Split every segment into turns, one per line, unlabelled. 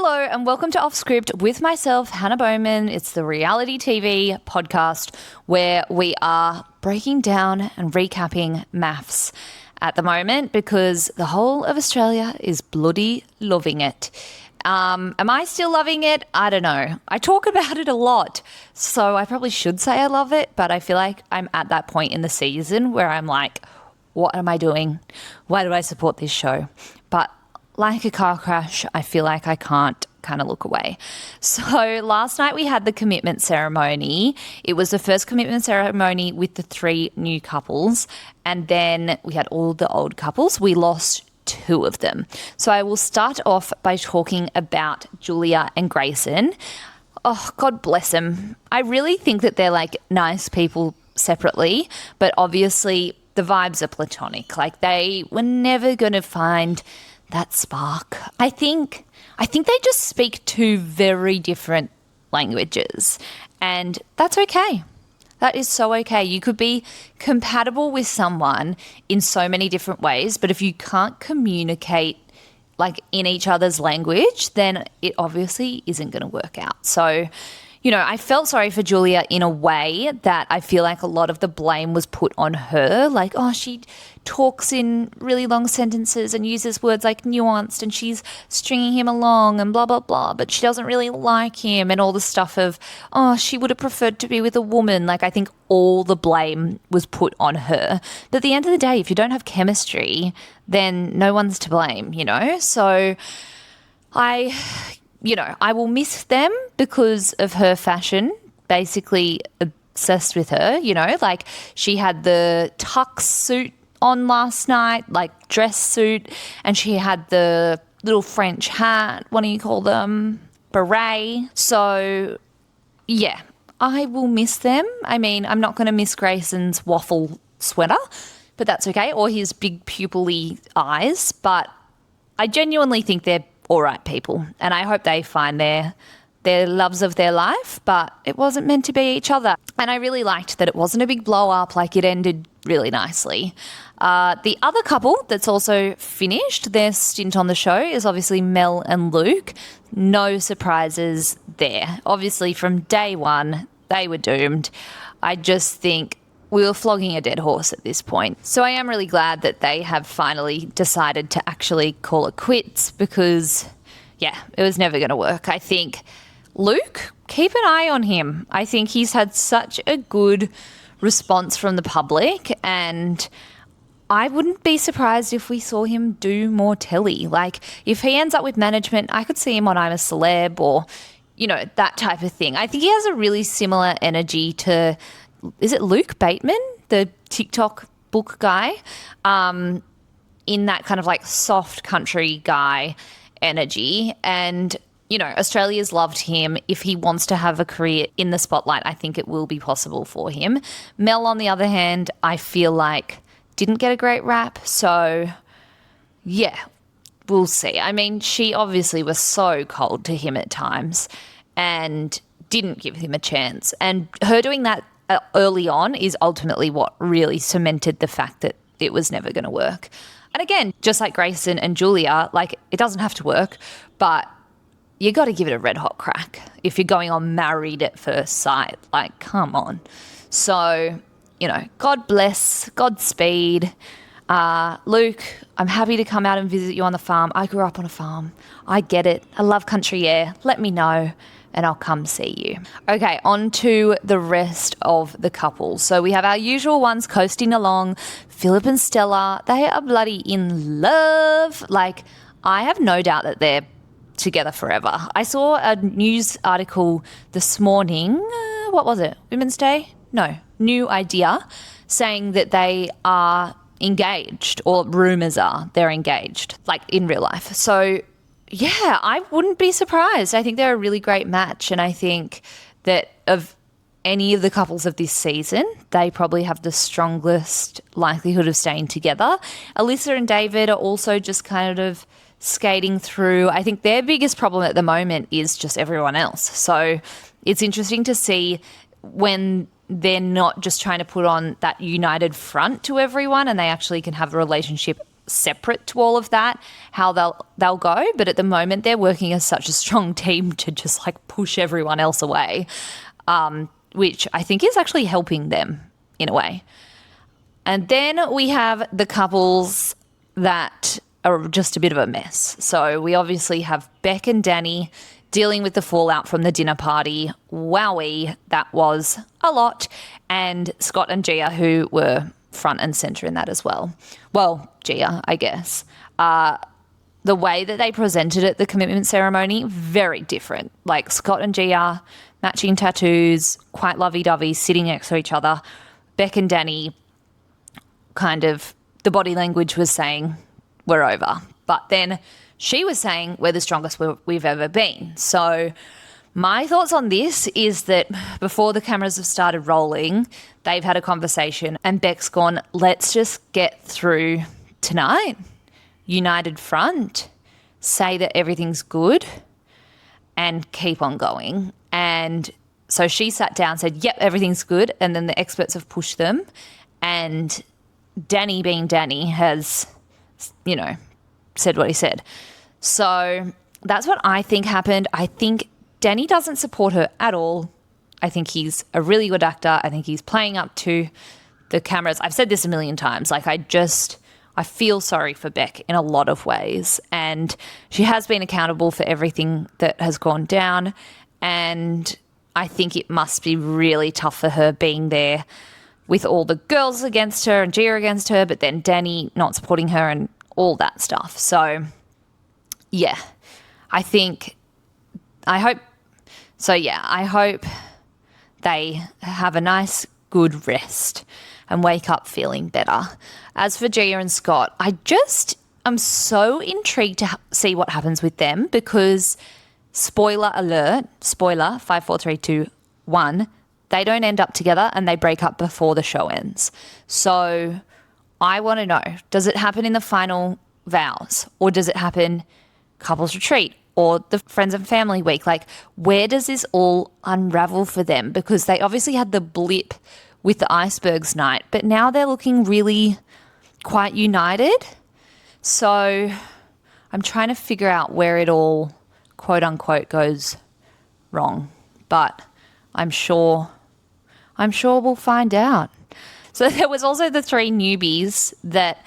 Hello and welcome to Off Script with myself, Hannah Bowman. It's the reality TV podcast where we are breaking down and recapping MAFS at the moment because the whole of Australia is bloody loving it. Am I still loving it? I don't know. I talk about it a lot, so I probably should say I love it, but I feel like I'm at that point in the season where I'm like, what am I doing? Why do I support this show? But like a car crash, I feel like I can't kind of look away. So last night we had the commitment ceremony. It was the first commitment ceremony with the 3 new couples, and then we had all the old couples. We lost 2 of them. So I will start off by talking about Julia and Grayson. Oh, God bless them. I really think that they're like nice people separately, but obviously the vibes are platonic. Like they were never going to find that spark. I think they just speak 2 very different languages, and that's okay. That is so okay. You could be compatible with someone in so many different ways, but if you can't communicate like in each other's language, then it obviously isn't going to work out. So, you know, I felt sorry for Julia in a way that I feel like a lot of the blame was put on her. Like, oh, she talks in really long sentences and uses words like nuanced and she's stringing him along and blah, blah, blah, but she doesn't really like him and all the stuff of, oh, she would have preferred to be with a woman. Like, I think all the blame was put on her. But at the end of the day, if you don't have chemistry, then no one's to blame, you know? So I will miss them because of her fashion, basically obsessed with her, you know, like she had the tux suit on last night, like dress suit, and she had the little French hat, what do you call them? Beret. So, yeah, I will miss them. I mean, I'm not going to miss Grayson's waffle sweater, but that's okay, or his big pupil-y eyes, but I genuinely think they're all right people, and I hope they find their loves of their life, but it wasn't meant to be each other. And I really liked that it wasn't a big blow up, like it ended really nicely. The other couple that's also finished their stint on the show is obviously Mel and Luke. No surprises there. Obviously from day one, they were doomed. I just think we were flogging a dead horse at this point. So I am really glad that they have finally decided to actually call it quits because, yeah, it was never going to work. I think Luke, keep an eye on him. I think he's had such a good response from the public, and I wouldn't be surprised if we saw him do more telly. Like, if he ends up with management, I could see him on I'm a Celeb or, you know, that type of thing. I think he has a really similar energy to, is it Luke Bateman, the TikTok book guy, in that kind of like soft country guy energy. And, you know, Australia's loved him. If he wants to have a career in the spotlight, I think it will be possible for him. Mel, on the other hand, I feel like didn't get a great rap. So, yeah, we'll see. I mean, she obviously was so cold to him at times and didn't give him a chance. And her doing that early on is ultimately what really cemented the fact that it was never going to work. And again, just like Grayson and Julia, like it doesn't have to work, but you got to give it a red hot crack if you're going on Married at First Sight. Like, come on. So, you know, God bless, Godspeed. Luke, I'm happy to come out and visit you on the farm. I grew up on a farm. I get it. I love country air. Let me know and I'll come see you. Okay, on to the rest of the couples. So we have our usual ones coasting along. Filip and Stella, they are bloody in love. Like, I have no doubt that they're together forever. I saw a news article this morning. What was it? Women's Day? No, New Idea, saying that they are engaged, or rumours are they're engaged, like in real life. So, yeah, I wouldn't be surprised. I think they're a really great match, and I think that of any of the couples of this season, they probably have the strongest likelihood of staying together. Alissa and David are also just kind of skating through. I think their biggest problem at the moment is just everyone else. So it's interesting to see when they're not just trying to put on that united front to everyone and they actually can have a relationship separate to all of that, how they'll go. But at the moment, they're working as such a strong team to just like push everyone else away, which I think is actually helping them in a way. And then we have the couples that are just a bit of a mess. So we obviously have Beck and Danny dealing with the fallout from the dinner party. Wowee, that was a lot. And Scott and Gia, who were front and centre in that as well. Well, Gia, I guess. The way that they presented it, the commitment ceremony, very different. Like Scott and Gia, matching tattoos, quite lovey-dovey, sitting next to each other. Beck and Danny, kind of, the body language was saying, we're over. But then she was saying, we're the strongest we've ever been. So my thoughts on this is that before the cameras have started rolling, they've had a conversation and Beck's gone, let's just get through tonight. United front, say that everything's good and keep on going. And so she sat down, said, yep, everything's good. And then the experts have pushed them. And Danny, being Danny, has, said what he said. So that's what I think happened. I think Danny doesn't support her at all. I think he's a really good actor. I think he's playing up to the cameras. I've said this a million times. Like, I feel sorry for Beck in a lot of ways. And she has been accountable for everything that has gone down. And I think it must be really tough for her being there with all the girls against her and Gia against her, but then Danny not supporting her and all that stuff. So, yeah, I hope they have a nice, good rest and wake up feeling better. As for Gia and Scott, I'm so intrigued to see what happens with them because, spoiler alert, 5, 4, 3, 2, 1, they don't end up together and they break up before the show ends. So I want to know, does it happen in the final vows or does it happen couples retreat or the friends and family week? Like, where does this all unravel for them? Because they obviously had the blip with the icebergs night, but now they're looking really quite united. So I'm trying to figure out where it all, quote unquote, goes wrong. But I'm sure we'll find out. So there was also the 3 newbies that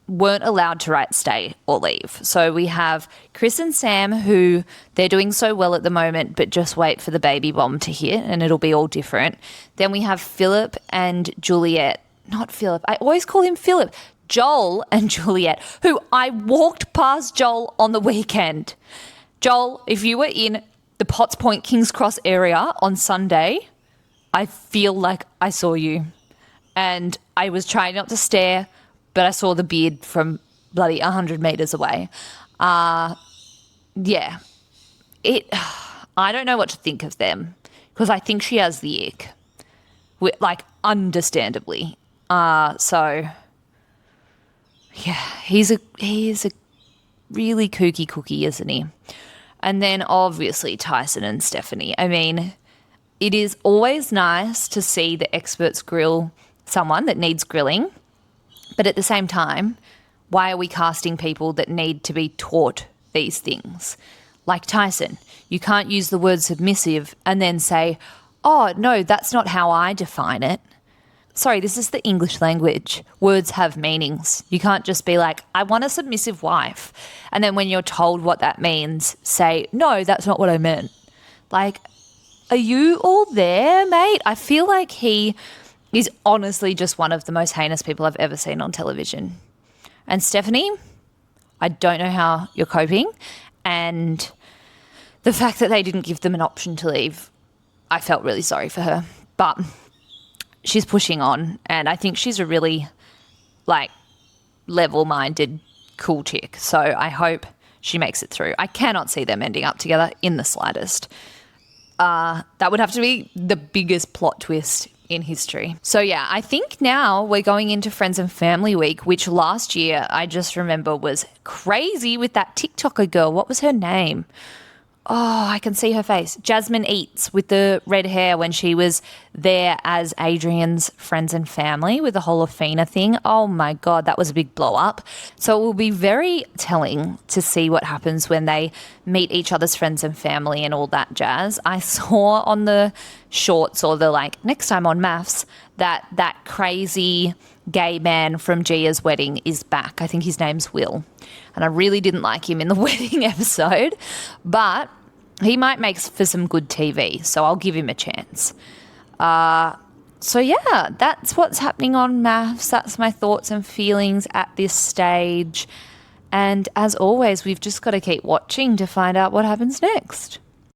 weren't allowed to write stay or leave. So we have Chris and Sam, who they're doing so well at the moment, but just wait for the baby bomb to hit and it'll be all different. Then we have Filip and Juliet. Not Filip. I always call him Filip. Joel and Juliet, who I walked past Joel on the weekend. Joel, if you were in the Potts Point King's Cross area on Sunday, I feel like I saw you. And I was trying not to stare, but I saw the beard from bloody 100 metres away. I don't know what to think of them because I think she has the ick, understandably. So, yeah, he's a really kooky cookie, isn't he? And then obviously Tyson and Stephanie. I mean, it is always nice to see the experts grill someone that needs grilling. But at the same time, why are we casting people that need to be taught these things? Like Tyson, you can't use the word submissive and then say, oh, no, that's not how I define it. Sorry, this is the English language. Words have meanings. You can't just be like, I want a submissive wife. And then when you're told what that means, say, no, that's not what I meant. Like, are you all there, mate? I feel like he is honestly just one of the most heinous people I've ever seen on television. And Stephanie, I don't know how you're coping. And the fact that they didn't give them an option to leave, I felt really sorry for her. But she's pushing on, and I think she's a really, level-minded, cool chick. So I hope she makes it through. I cannot see them ending up together in the slightest. That would have to be the biggest plot twist in history. So, yeah, I think now we're going into Friends and Family Week, which last year I just remember was crazy with that TikToker girl. What was her name? Oh, I can see her face. Jasmine Eats with the red hair when she was there as Adrian's friends and family with the whole Afina thing. Oh my God, that was a big blow up. So it will be very telling to see what happens when they meet each other's friends and family and all that jazz. I saw on the shorts or the next time on MAFS that crazy gay man from Gia's wedding is back. I think his name's Will. And I really didn't like him in the wedding episode, but he might make for some good TV, so I'll give him a chance. So yeah, that's what's happening on MAFS. That's my thoughts and feelings at this stage. And as always, we've just got to keep watching to find out what happens next.